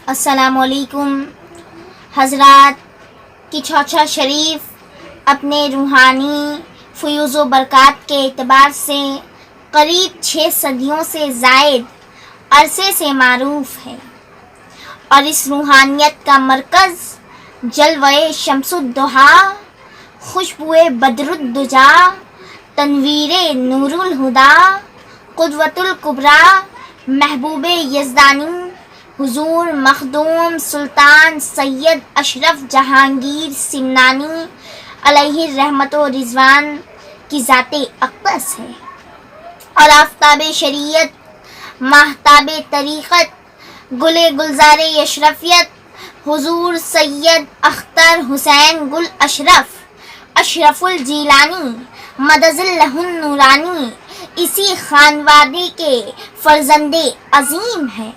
السلام علیکم حضرات کی چوچھا شریف اپنے روحانی فیوز و برکات کے اعتبار سے قریب 6 صدیوں سے زائد عرصے سے معروف ہے اور اس روحانیت کا مرکز جلوہ شمس الضحیٰ، خوشبوئے بدر الدجا، تنویر نور الہدا، قدوۃ الکبریٰ، محبوب یزدانی حضور مخدوم سلطان سید اشرف جہانگیر سمنانی علیہ رحمت و رضوان کی ذات اقدس ہے اور آفتاب شریعت، ماہتاب طریقت، گل گلزار اشرفیت حضور سید اختر حسین گل اشرف الجیلانی مدظ اللہ النورانی اسی خانوادے کے فرزند عظیم ہیں،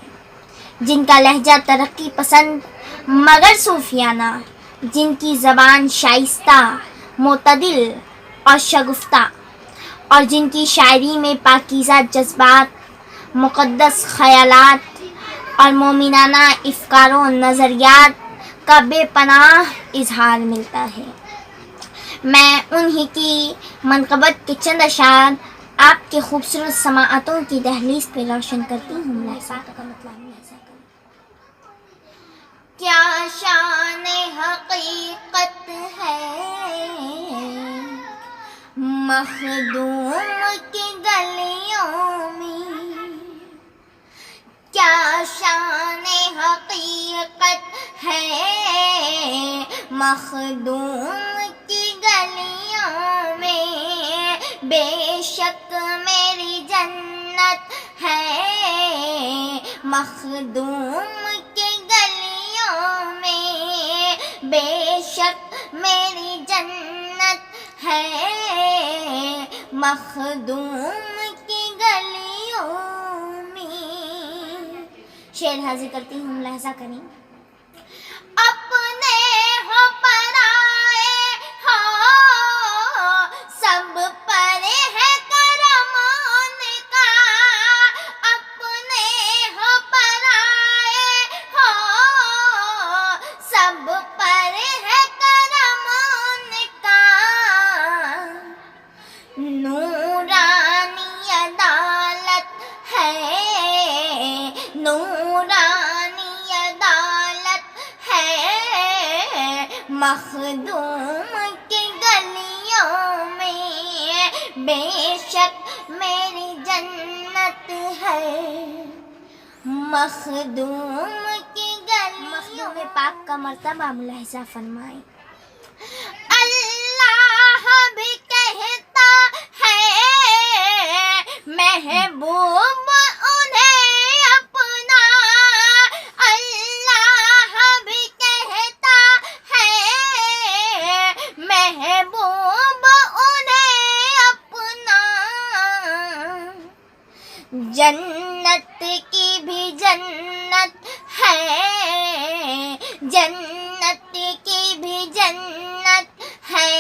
جن کا لہجہ ترقی پسند مگر صوفیانہ، جن کی زبان شائستہ، معتدل اور شگفتہ، اور جن کی شاعری میں پاکیزہ جذبات، مقدس خیالات اور مومنانہ افکار و نظریات کا بے پناہ اظہار ملتا ہے۔ میں انہی کی منقبت کے چند اشعار آپ کے خوبصورت سماعتوں کی دہلیز پہ روشن کرتی ہوں۔ کیا شان حقیقت ہے مخدوم کی گلیوں میں، کیا شان حقیقت ہے مخدوم کی گلیوں میں، بے شک میری جنت ہے مخدوم کی گلیوں میں، بے شک میری جنت ہے مخدوم کی گلیوں میں۔ شعر حاضر کرتی ہوں، ملاحظہ کریں۔ اپنے ہو پرائے ہو سب پر ہے کرم ان کا، اپنے ہو پرائے ہو سب پر ہے کرم ان کا، نورانی عدالت ہے نورانی عدالت ہے مخدوم کی گلیوں میں، بے شک میری جنت ہے مخدوم کی گلیوں۔ مخدوم پاک کا مرتبہ ملاحظہ فرمائیں۔ اللہ بھی کہتا ہے محبوب انہیں اپنا، اللہ بھی کہتا ہے محبوب انہیں اپنا، جنت کی بھی جنت ہے جنت کی بھی جنت ہے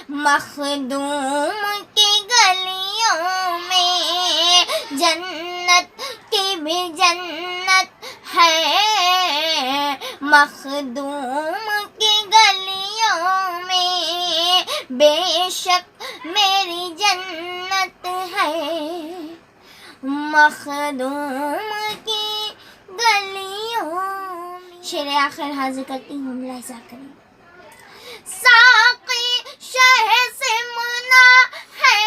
مخدوم کی گلیوں میں، جنت کی بھی جنت ہے مخدوم کی گلیوں میں، بے شک میری جنت ہے مخدوم کی گلیوں میں۔ شعر آخر حاضر کرتی ہوں، ملاحظہ کریں۔ ساقی شہ سے منا ہے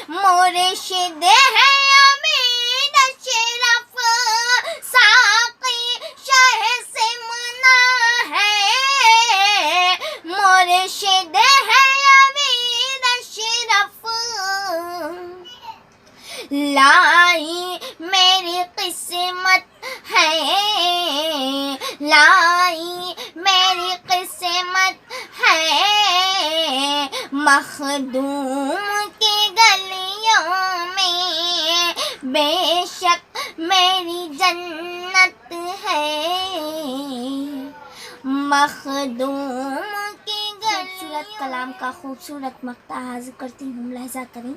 مرشد ہے امین اشرف، ساقی شہ سے منا ہے مرشد ہے امین اشرف، لائی میری قسمت ہے لائی میری قسمت ہے مخدوم کی گلیوں میں، بے شک میری جنت ہے مخدوم کی گلیوں۔ خوبصورت کلام کا خوبصورت مقطع حاضر کرتی ہوں، ملاحظہ کریں۔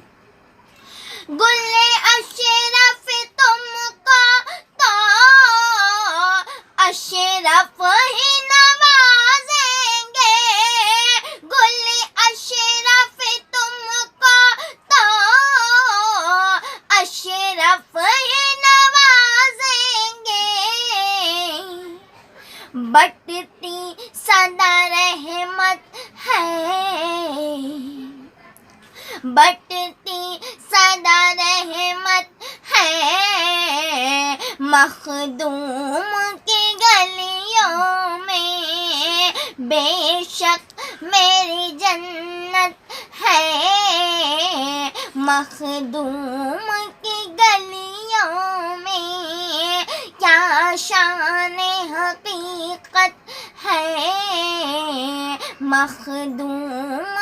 گل اشرف تم کو تو یہ نوازیں گے، بٹتی صدا رحمت ہے، بٹتی صدا رحمت ہے، مخدوم کی گلیوں میں بے شک میری جنت ہے، مخدوم کی گلیوں میں کیا شان حقیقت ہے، مخدوم